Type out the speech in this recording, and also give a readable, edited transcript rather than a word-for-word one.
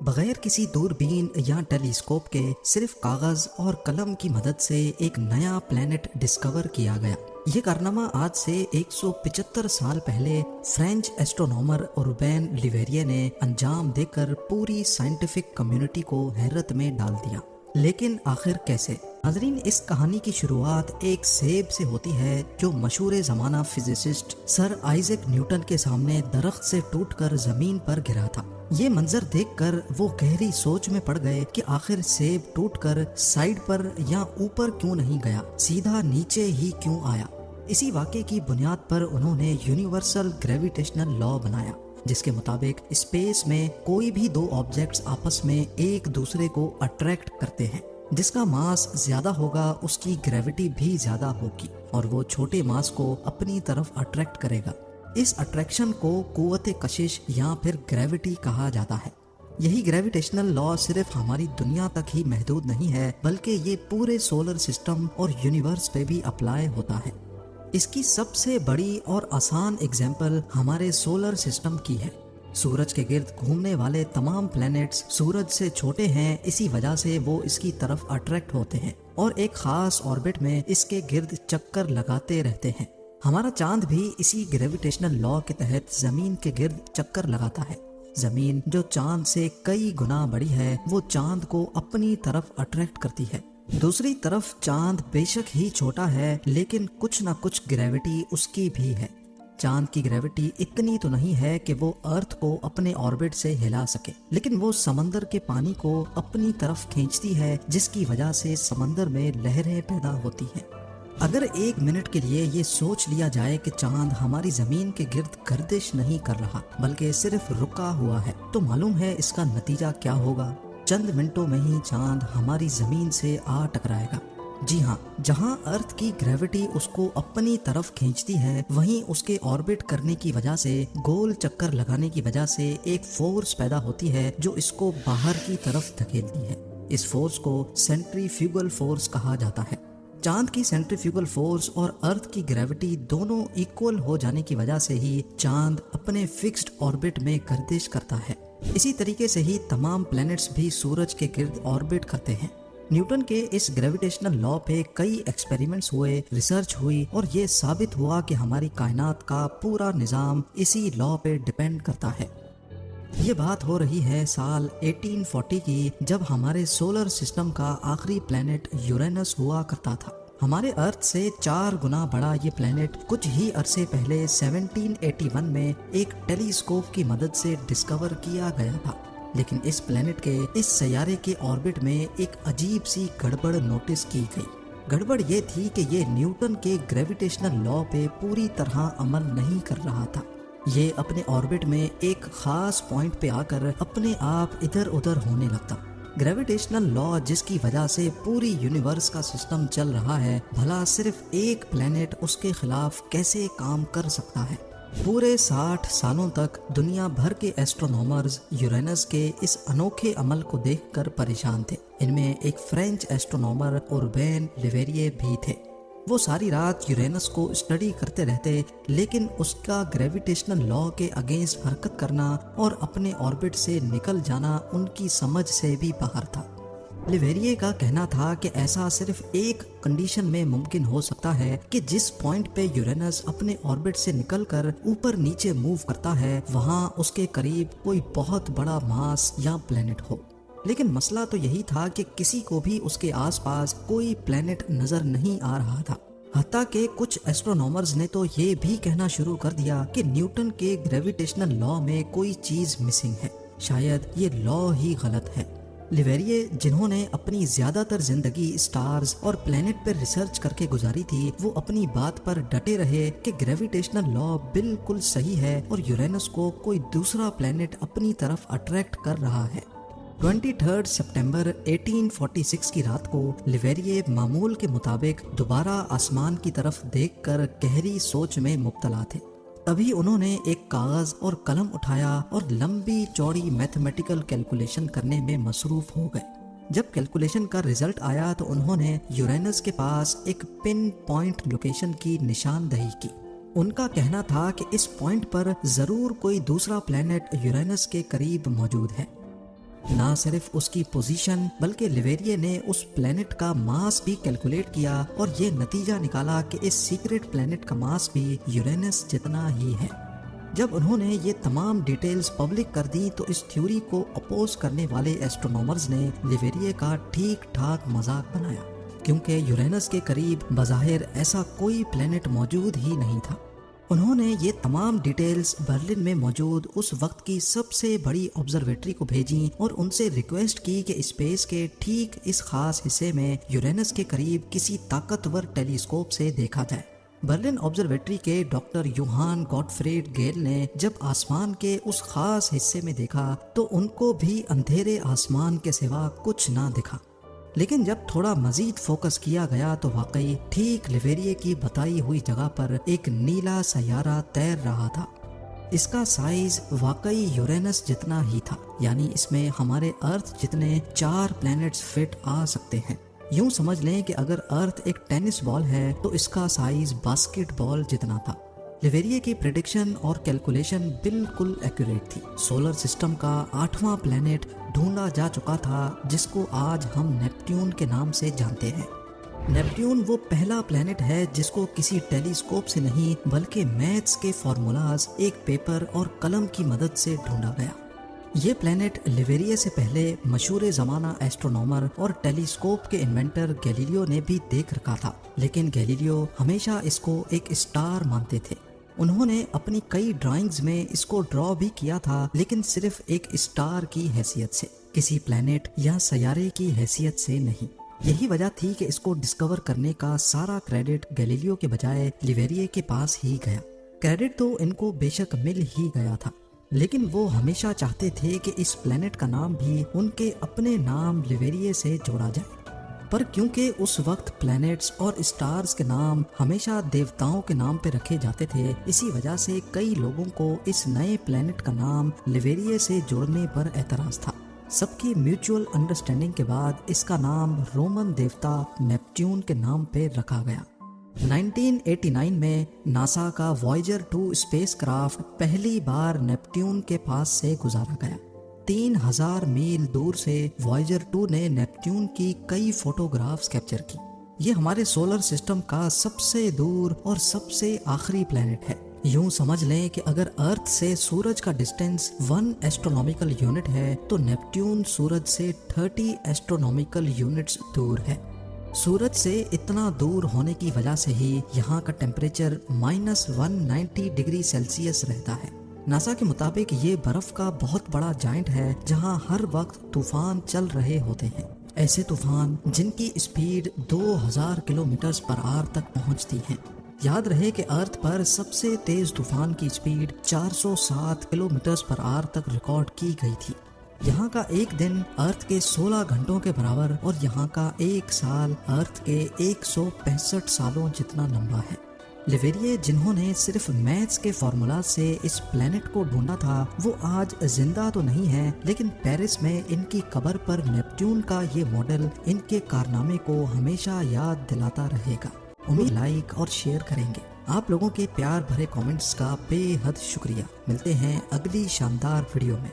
بغیر کسی دوربین یا ٹیلیسکوپ کے صرف کاغذ اور قلم کی مدد سے ایک نیا پلینٹ ڈسکور کیا گیا۔ یہ کارنامہ آج سے 175 سال پہلے فرینچ ایسٹرونامر روبین لیویریے نے انجام دے کر پوری سائنٹیفک کمیونٹی کو حیرت میں ڈال دیا۔ لیکن آخر کیسے؟ ناظرین، اس کہانی کی شروعات ایک سیب سے ہوتی ہے جو مشہور زمانہ فزسسٹ سر آئزیک نیوٹن کے سامنے درخت سے ٹوٹ کر زمین پر گرا تھا۔ یہ منظر دیکھ کر وہ گہری سوچ میں پڑ گئے کہ آخر سیب ٹوٹ کر سائیڈ پر یا اوپر کیوں نہیں گیا، سیدھا نیچے ہی کیوں آیا۔ اسی واقعے کی بنیاد پر انہوں نے یونیورسل گریویٹیشنل لا بنایا، جس کے مطابق اسپیس میں کوئی بھی دو آبجیکٹس آپس میں ایک دوسرے کو اٹریکٹ کرتے ہیں۔ جس کا ماس زیادہ ہوگا اس کی گریوٹی بھی زیادہ ہوگی اور وہ چھوٹے ماس کو اپنی طرف اٹریکٹ کرے گا۔ اس اٹریکشن کو قوت کشش یا پھر گریوٹی کہا جاتا ہے۔ یہی گریویٹیشنل لا صرف ہماری دنیا تک ہی محدود نہیں ہے، بلکہ یہ پورے سولر سسٹم اور یونیورس پہ بھی اپلائی ہوتا ہے۔ اس کی سب سے بڑی اور آسان اگزامپل ہمارے سولر سسٹم کی ہے۔ سورج کے گرد گھومنے والے تمام پلینٹس سورج سے چھوٹے ہیں، اسی وجہ سے وہ اس کی طرف اٹریکٹ ہوتے ہیں اور ایک خاص آربٹ میں اس کے گرد چکر لگاتے رہتے ہیں۔ ہمارا چاند بھی اسی گریویٹیشنل لا کے تحت زمین کے گرد چکر لگاتا ہے۔ زمین جو چاند سے کئی گنا بڑی ہے، وہ چاند کو اپنی طرف اٹریکٹ کرتی ہے۔ دوسری طرف چاند بے شک ہی چھوٹا ہے، لیکن کچھ نہ کچھ گریوٹی اس کی بھی ہے۔ چاند کی گریوٹی اتنی تو نہیں ہے کہ وہ ارتھ کو اپنے آربٹ سے ہلا سکے، لیکن وہ سمندر کے پانی کو اپنی طرف کھینچتی ہے، جس کی وجہ سے سمندر میں لہریں پیدا ہوتی ہیں۔ اگر ایک منٹ کے لیے یہ سوچ لیا جائے کہ چاند ہماری زمین کے گرد گردش نہیں کر رہا بلکہ صرف رکا ہوا ہے، تو معلوم ہے اس کا نتیجہ کیا ہوگا۔ چند منٹوں میں ہی چاند ہماری زمین سے آ ٹکرائے گا۔ جی ہاں، جہاں ارتھ کی گریوٹی اس کو اپنی طرف کھینچتی ہے، وہیں اس کے آربٹ کرنے کی وجہ سے، گول چکر لگانے کی وجہ سے ایک فورس پیدا ہوتی ہے جو اس کو باہر کی طرف دھکیلتی ہے۔ اس فورس کو سینٹریفیوگل فورس کہا جاتا ہے۔ چاند کی سینٹریفیوگل فورس اور ارتھ کی گریوٹی دونوں ایکول ہو جانے کی وجہ سے ہی چاند اپنے فکسڈ آربٹ میں گردش کرتا ہے۔ اسی طریقے سے ہی تمام پلینٹس بھی سورج کے گرد آربٹ کرتے ہیں۔ نیوٹن کے اس گریویٹیشنل لا پہ کئی ایکسپیریمنٹس ہوئے، ریسرچ ہوئی اور یہ ثابت ہوا کہ ہماری کائنات کا پورا نظام اسی لا پہ ڈیپینڈ کرتا ہے۔ یہ بات ہو رہی ہے سال 1840 کی، جب ہمارے سولر سسٹم کا آخری پلینٹ یورینس ہوا کرتا تھا۔ ہمارے ارتھ سے 4 گنا بڑا یہ پلینٹ کچھ ہی عرصے پہلے 1781 میں ایک ٹیلیسکوپ کی مدد سے ڈسکور کیا گیا تھا۔ لیکن اس پلینٹ کے اس سیارے کے آربٹ میں ایک عجیب سی گڑبڑ نوٹس کی گئی۔ گڑبڑ یہ تھی کہ یہ نیوٹن کے گریویٹیشنل لا پہ پوری طرح عمل نہیں کر رہا تھا۔ یہ اپنے آربٹ میں ایک خاص پوائنٹ پہ آ کر اپنے آپ ادھر ادھر ہونے لگتا۔ گریویٹیشنل لا جس کی وجہ سے پوری یونیورس کا سسٹم چل رہا ہے، بھلا صرف ایک پلینٹ اس کے خلاف کیسے کام کر سکتا ہے؟ پورے 60 سالوں تک دنیا بھر کے ایسٹرونامرز یورینس کے اس انوکھے عمل کو دیکھ کر پریشان تھے۔ ان میں ایک فرینچ ایسٹرونامر روبین لیویریے بھی تھے۔ وہ ساری رات یورینس کو اسٹڈی کرتے رہتے، لیکن اس کا گریویٹیشنل لا کے اگینسٹ حرکت کرنا اور اپنے آربٹ سے نکل جانا ان کی سمجھ سے بھی باہر تھا۔ لیویریے کا کہنا تھا کہ ایسا صرف ایک کنڈیشن میں ممکن ہو سکتا ہے کہ جس پوائنٹ پہ یورینس اپنے آربٹ سے نکل کر اوپر نیچے موو کرتا ہے، وہاں اس کے قریب کوئی بہت بڑا ماس یا پلینٹ ہو۔ لیکن مسئلہ تو یہی تھا کہ کسی کو بھی اس کے آس پاس کوئی پلینٹ نظر نہیں آ رہا تھا۔ حتیٰ کہ کچھ ایسٹرونامرز نے تو یہ بھی کہنا شروع کر دیا کہ نیوٹن کے گریویٹیشنل لا میں کوئی چیز مسنگ ہے، شاید یہ لا ہی غلط ہے۔ لیویریے، جنہوں نے اپنی زیادہ تر زندگی اسٹارز اور پلینٹ پر ریسرچ کر کے گزاری تھی، وہ اپنی بات پر ڈٹے رہے کہ گریویٹیشنل لا بالکل صحیح ہے اور یورینس کو کوئی دوسرا پلینٹ اپنی طرف اٹریکٹ کر رہا ہے۔ 23 سپٹمبر 1846 کی رات کو لیویریے معمول کے مطابق دوبارہ آسمان کی طرف دیکھ کر گہری سوچ میں مبتلا تھے۔ تبھی انہوں نے ایک کاغذ اور قلم اٹھایا اور لمبی چوڑی میتھمیٹیکل کیلکولیشن کرنے میں مصروف ہو گئے۔ جب کیلکولیشن کا رزلٹ آیا تو انہوں نے یورینس کے پاس ایک پن پوائنٹ لوکیشن کی نشاندہی کی۔ ان کا کہنا تھا کہ اس پوائنٹ پر ضرور کوئی دوسرا پلینٹ یورینس کے قریب موجود ہے۔ نہ صرف اس کی پوزیشن بلکہ لیویریے نے اس پلینٹ کا ماس بھی کیلکولیٹ کیا اور یہ نتیجہ نکالا کہ اس سیکرٹ پلینٹ کا ماس بھی یورینس جتنا ہی ہے۔ جب انہوں نے یہ تمام ڈیٹیلز پبلک کر دی تو اس تھیوری کو اپوز کرنے والے ایسٹرونومرز نے لیویریے کا ٹھیک ٹھاک مذاق بنایا، کیونکہ یورینس کے قریب بظاہر ایسا کوئی پلینٹ موجود ہی نہیں تھا۔ انہوں نے یہ تمام ڈیٹیلز برلن میں موجود اس وقت کی سب سے بڑی آبزرویٹری کو بھیجیں اور ان سے ریکویسٹ کی کہ اسپیس کے ٹھیک اس خاص حصے میں یورینس کے قریب کسی طاقتور ٹیلیسکوپ سے دیکھا جائے۔ برلن آبزرویٹری کے ڈاکٹر یوہان گاٹفریڈ گیل نے جب آسمان کے اس خاص حصے میں دیکھا تو ان کو بھی اندھیرے آسمان کے سوا کچھ نہ دکھا، لیکن جب تھوڑا مزید فوکس کیا گیا تو واقعی ٹھیک لیویریے کی بتائی ہوئی جگہ پر ایک نیلا سیارہ تیر رہا تھا۔ اس کا سائز واقعی یورینس جتنا ہی تھا، یعنی اس میں ہمارے ارتھ جتنے 4 پلینٹس فٹ آ سکتے ہیں۔ یوں سمجھ لیں کہ اگر ارتھ ایک ٹینس بال ہے تو اس کا سائز باسکٹ بال جتنا تھا۔ لیویریے کی پریڈکشن اور کیلکولیشن بالکل ایکوریٹ تھی۔ سولر سسٹم کا 8واں پلینٹ ڈھونڈا جا چکا تھا جس کو آج ہم نیپٹیون کے نام سے جانتے ہیں۔ نیپٹیون وہ پہلا پلینٹ ہے جس کو کسی ٹیلیسکوپ سے نہیں بلکہ میتھس کے فارمولاز ایک پیپر اور قلم کی مدد سے ڈھونڈا گیا۔ یہ پلینٹ لیویریے سے پہلے مشہور زمانہ ایسٹرونومر اور ٹیلیسکوپ کے انوینٹر گیلیلیو نے بھی دیکھ رکھا تھا، لیکن گیلیلیو ہمیشہ اس کو ایک اسٹار مانتے تھے۔ انہوں نے اپنی کئی ڈرائنگز میں اس کو ڈرا بھی کیا تھا، لیکن صرف ایک اسٹار کی حیثیت سے، کسی پلینٹ یا سیارے کی حیثیت سے نہیں۔ یہی وجہ تھی کہ اس کو ڈسکور کرنے کا سارا کریڈٹ گیلیلیو کے بجائے لیویریے کے پاس ہی گیا۔ کریڈٹ تو ان کو بے شک مل ہی گیا تھا، لیکن وہ ہمیشہ چاہتے تھے کہ اس پلینٹ کا نام بھی ان کے اپنے نام لیویریے سے جوڑا جائے۔ پر کیونکہ اس وقت پلینٹس اور اسٹارز کے نام ہمیشہ دیوتاؤں کے نام پہ رکھے جاتے تھے، اسی وجہ سے کئی لوگوں کو اس نئے پلینٹ کا نام لیویریے سے جوڑنے پر اعتراض تھا۔ سب کی میوچول انڈرسٹینڈنگ کے بعد اس کا نام رومن دیوتا نیپٹیون کے نام پہ رکھا گیا۔ 1989 میں ناسا کا وائجر 2 اسپیس کرافٹ پہلی بار نیپٹیون کے پاس سے گزارا گیا۔ 3000 میل دور سے وائجر 2 نے نیپٹیون کی کئی فوٹوگرافز کیپچر کی۔ یہ ہمارے سولر سسٹم کا سب سے دور اور سب سے آخری پلینٹ ہے۔ یوں سمجھ لیں کہ اگر ارتھ سے سورج کا ڈسٹینس 1 ایسٹرونومیکل یونٹ ہے تو نیپٹیون سورج سے 30 ایسٹرونومیکل یونٹس دور ہے۔ سورج سے اتنا دور ہونے کی وجہ سے ہی یہاں کا ٹیمپریچر -190 ڈگری سیلسیس رہتا ہے۔ ناسا کے مطابق یہ برف کا بہت بڑا جائنٹ ہے جہاں ہر وقت طوفان چل رہے ہوتے ہیں، ایسے طوفان جن کی اسپیڈ 2000 کلومیٹرز پر آور تک پہنچتی ہیں۔ یاد رہے کہ ارتھ پر سب سے تیز طوفان کی اسپیڈ 407 کلومیٹرز پر آور تک ریکارڈ کی گئی تھی۔ یہاں کا ایک دن ارتھ کے 16 گھنٹوں کے برابر اور یہاں کا ایک سال ارتھ کے 165 سالوں جتنا لمبا ہے۔ لیویریے جنہوں نے صرف میتھس کے فارمولا سے اس پلینٹ کو ڈھونڈا تھا وہ آج زندہ تو نہیں ہے، لیکن پیرس میں ان کی قبر پر نیپٹیون کا یہ ماڈل ان کے کارنامے کو ہمیشہ یاد دلاتا رہے گا۔ امید لائک اور شیئر کریں گے۔ آپ لوگوں کے پیار بھرے کامنٹس کا بے حد شکریہ۔ ملتے ہیں اگلی شاندار ویڈیو میں۔